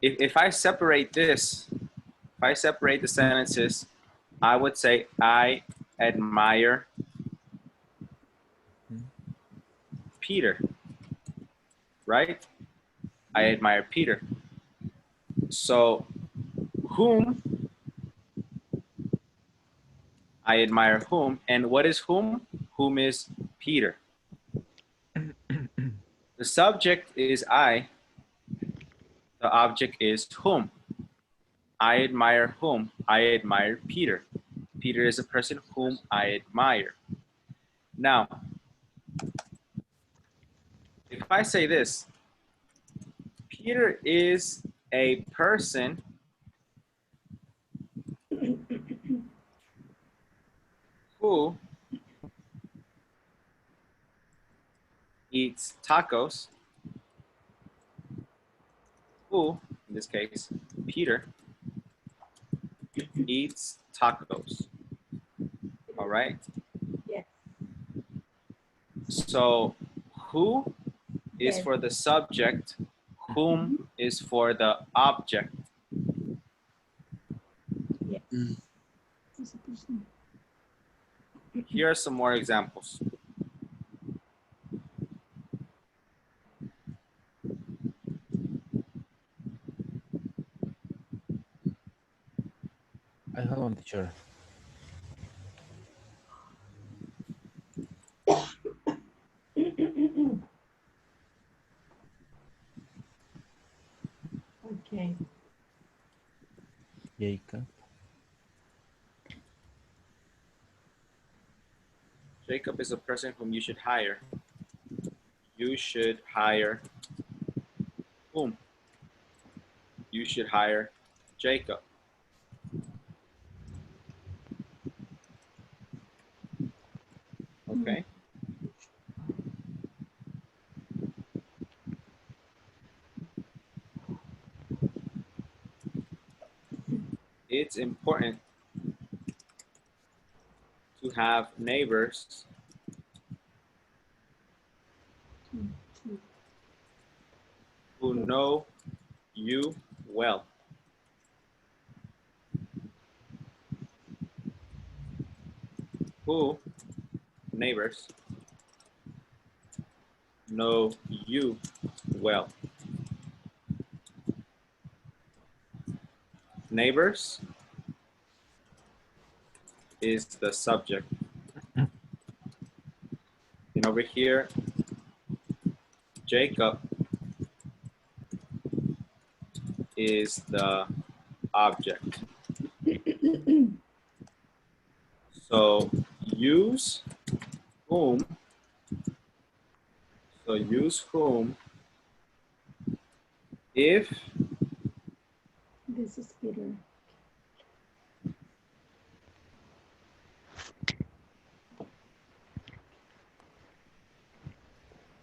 if I separate this, if I separate the sentences, I would say I admire Peter, right? I admire Peter. So, whom, I admire whom, and what is whom? Whom is Peter. The subject is I, the object is whom. I admire whom? I admire Peter. Peter is a person whom I admire. Now, I say this, Peter is a person who eats tacos, who, in this case, Peter, eats tacos. All right? Yes. So, who is Yes. for the subject, whom is for the object. Yes. Mm. It's a person. Here are some more examples. I have one, teacher. Okay. Jacob. Jacob is a person whom you should hire. You should hire whom? You should hire Jacob. Okay? It's important to have neighbors who know you well. Who, neighbors, know you well. Neighbors is the subject. And over here, Jacob is the object. So use whom. So use whom if This is Peter.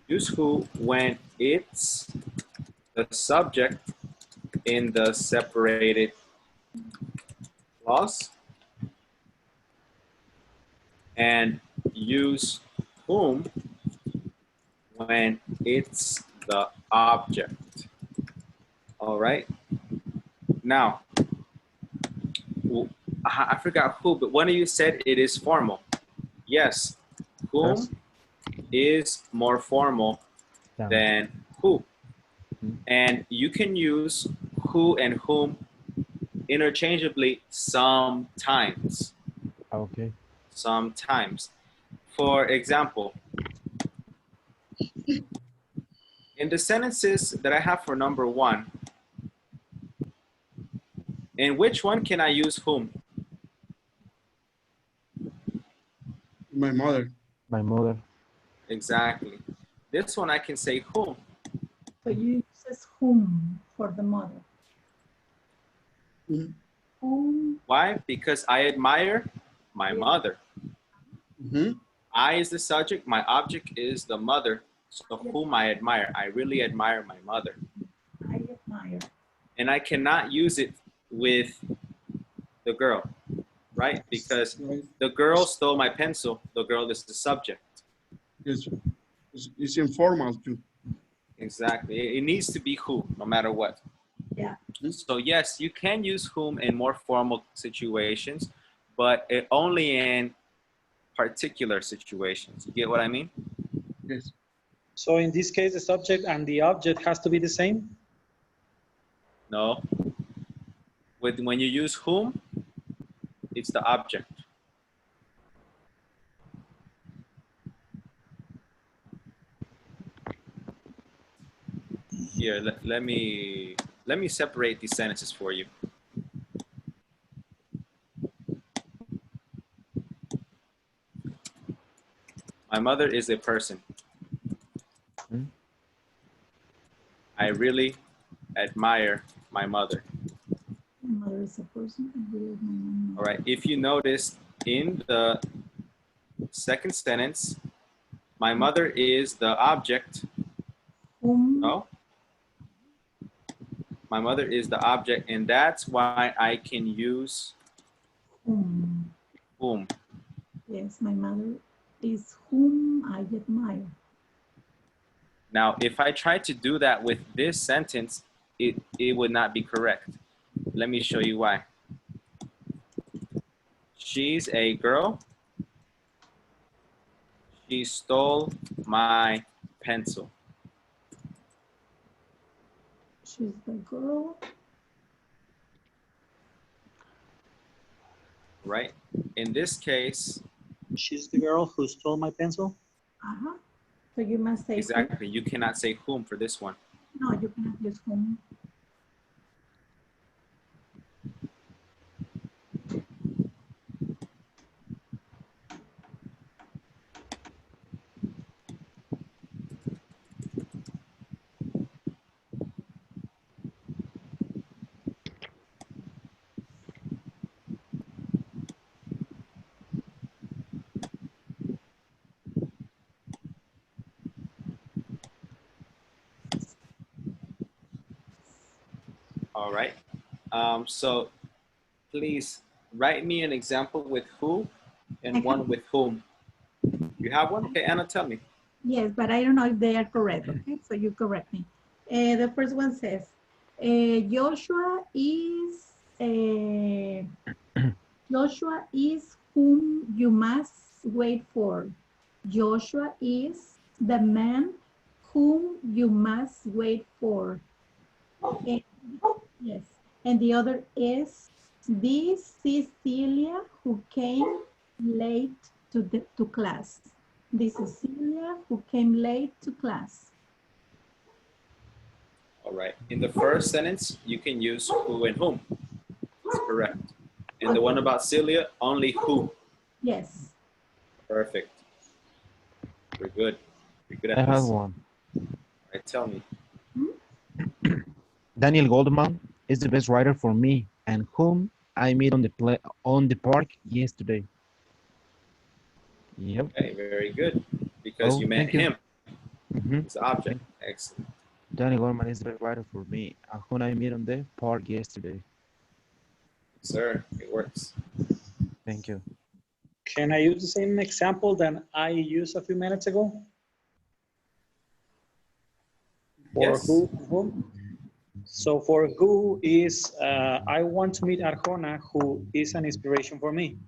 use who when it's the subject in the separated clause, and use whom when it's the object. All right. Now, I forgot who, but one of you said it is formal. Yes, whom Yes. is more formal Damn. than who. Mhm. And you can use who and whom interchangeably sometimes. Okay. Sometimes. For example, in the sentences that I have for number 1, in which one can I use whom? My mother. My mother. Exactly. This one I can say whom. So you use whom for the mother. Mhm. Whom. Why? Because I admire my mother. Mhm. I is the subject, my object is the mother. So whom I admire. I really admire my mother. I admire. And I cannot use it with the girl, right? Because Right. the girl stole my pencil. The girl is the subject. It's informal too. Exactly. It needs to be who, no matter what. Yeah. So yes, you can use whom in more formal situations, but only in particular situations. You get what I mean? Yes. So in this case, the subject and the object has to be the same? No. When you use whom, it's the object. Here, let me separate these sentences for you. My mother is a person. Hmm? really admire my mother. My mother is a person. I really admire my mother. All right, if you notice in the second sentence, my mother is the object. Whom? No? My mother is the object, and that's why I can use Whom? whom. Yes, my mother is whom I admire. Now, if I try to do that with this sentence, it would not be correct. Let me show you why. She's a girl. She stole my pencil. She's the girl. Right? In this case, She's the girl who stole my pencil. Uh-huh. So you must say exactly, you cannot say whom for this one. whom. No, you cannot use whom. All right. So please write me an example with who and one with whom. You have one? Okay, Anna, tell me. Yes, but I don't know if they are correct. Okay, so you correct me. The first one says, Joshua is Joshua is whom you must wait for. Joshua is the man whom you must wait for. And, yes, and the other is this Cecilia who came late to class. This Cecilia who came late to class. All right. In the first sentence, you can use who and whom. That's correct. And the one about Celia, only who. Yes. Perfect. We're good. We're good I at have this. one. All right, tell me. Daniel Goldman is the best writer for me, and whom I met on the park yesterday. Yep. Okay, very good. Because Oh, you met thank you. him. Mhm. It's the object. Excellent. Daniel Goldman is the best writer for me, and whom I met on the park yesterday. Sir, it works. Thank you. Can I use the same example that I used a few minutes ago? For Yes. whom? So for who is, I want to meet Arjona, who is an inspiration for me.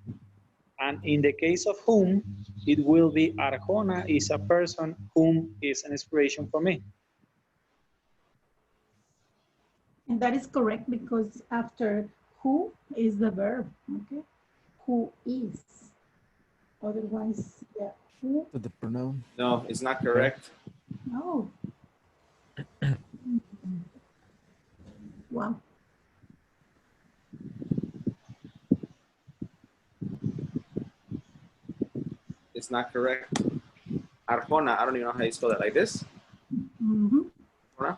And in the case of whom, it will be Arjona is a person whom is an inspiration for me. And that is correct because after who is the verb, okay? Who is. Otherwise, yeah, who? So the pronoun. No, it's not correct. No. Wow. It's not correct. Arjona, I don't even know how you spell that. Like this? Mm-hmm. Arjona?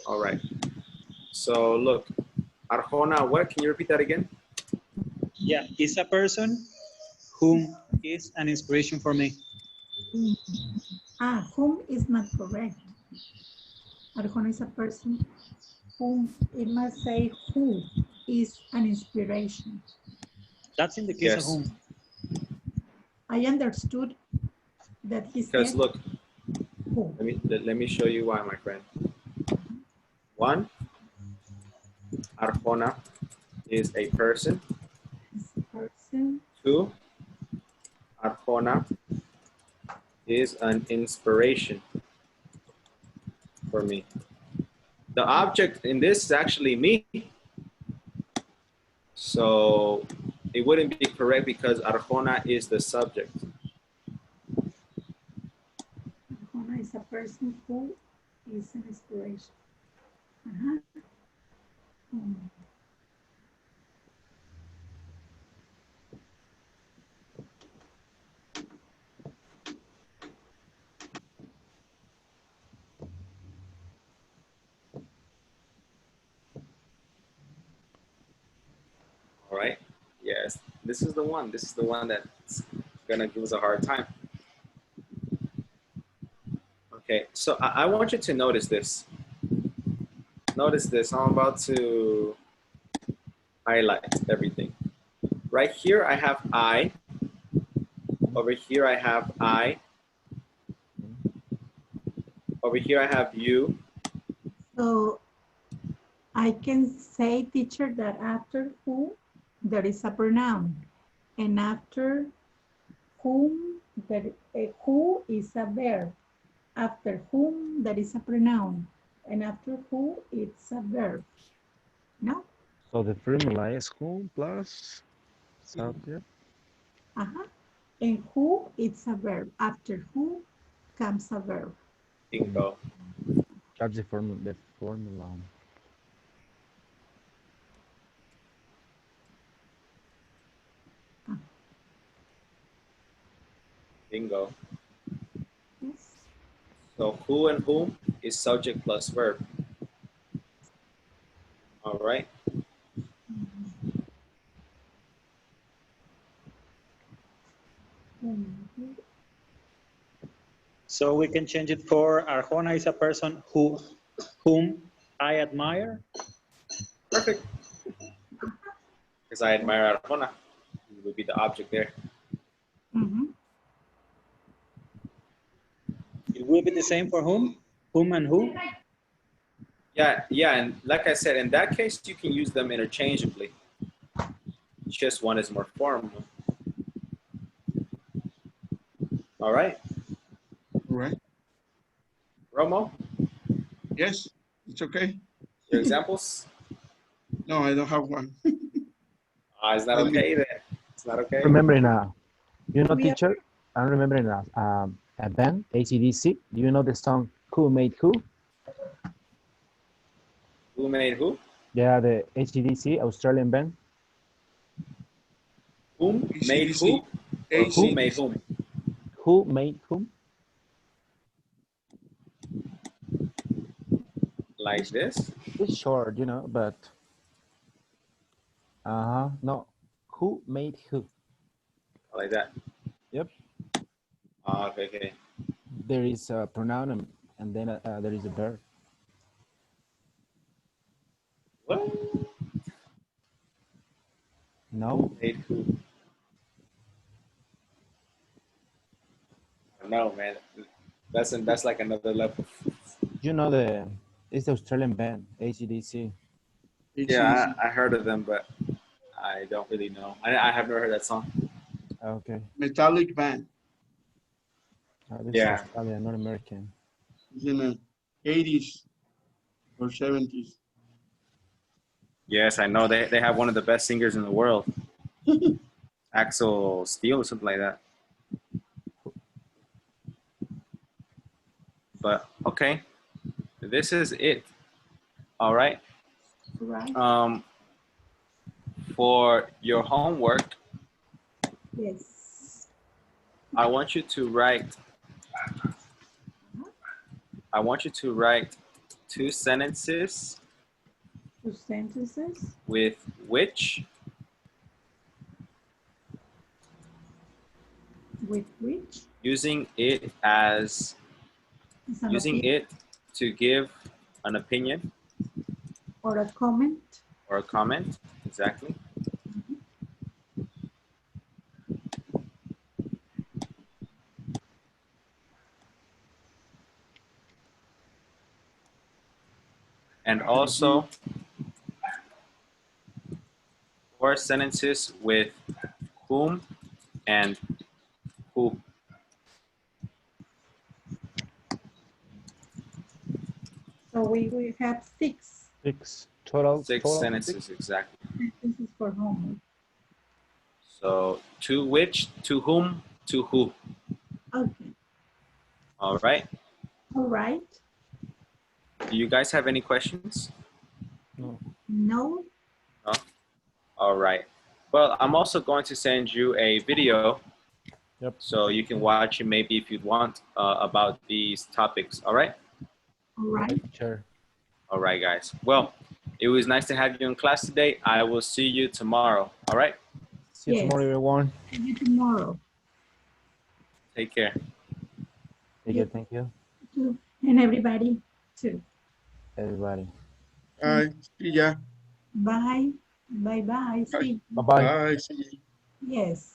All right. So look, Arjona, what? Can you repeat that again? Yeah, is a person whom is an inspiration for me. Whom is not correct. Arjona is a person whom it must say who is an inspiration. That's in the case of Yes. whom. I understood that he Because said look, who. let me show you why, my friend. One, Arjona is a person. Is a person. Two, Arjona is an inspiration for me. The object in this is actually me. So it wouldn't be correct because Arjona is the subject. Arjona is a person who is an inspiration. Uh-huh. All right. Yes, this is the one. This is the one that's gonna give us a hard time. Okay, so I want you to notice this. Notice this. I'm about to highlight everything. Right here, I have I. Over here, I have I. Over here, I have you. So I can say, teacher, that after who, there is a pronoun. And after whom, who is a verb. After whom, there is a pronoun. And after who, it's a verb. No? So the formula is who plus subject. Uh-huh. And who, it's a verb. After who comes a verb. Bingo. That's the formula. Bingo. Yes. So who and whom is subject plus verb. All right. So we can change it for Arjona is a person whom I admire. Perfect. Because I admire Arjona. It would be the object there. Mm-hmm. It will be the same for whom and who. Yeah, and like I said, in that case, you can use them interchangeably. Just one is more formal. All right. Right. Romo, Yes, it's okay. your examples? No, I don't have one. It's not okay then. It's not okay. Remembering you know, We are- teacher, I'm remembering a band, AC/DC. Do you know the song Who Made Who? Who made who? Yeah, the AC/DC Australian band. Whom made AC/DC. who? Or who AC/DC. made whom? Who made whom? Like this? It's short, you know, but no. Who made who? Like that. Yep. Okay. There is a pronoun and then there is a verb. What? No. Who made who? No, man. That's like another level. You know it's the Australian band, AC/DC. Yeah, I heard of them, but I don't really know. I have never heard that song. Okay. Metallic band. This Yeah. is Australian, not American. It's in the 80s or 70s. Yes, I know. They have one of the best singers in the world. Axel Steele or something like that. But okay, this is it. All right. Right. For your homework, Yes. I want you to write. I want you to write 2 sentences 2 sentences. with which, With which? using it to give an opinion Or a comment. or a comment. Exactly. And also 4 sentences with whom and who. So we will have 6 Total. 6 sentences, exactly. sentences for homework. So to which, to whom, to who. Okay. All right. All right. Do you guys have any questions? No. No. No? All right. Well, I'm also going to send you a video. Yep. So you can watch it maybe if you want about these topics. All right. All right. Sure. All right, guys. Well, It was nice to have you in class today. I will see you tomorrow. All right? See you Yes. tomorrow, everyone. See you tomorrow. Take care. Take care. Thank you, Too. And everybody too. everybody. Bye. See ya. Bye. Bye bye. Bye. See. Bye-bye. Bye. See ya. Yes.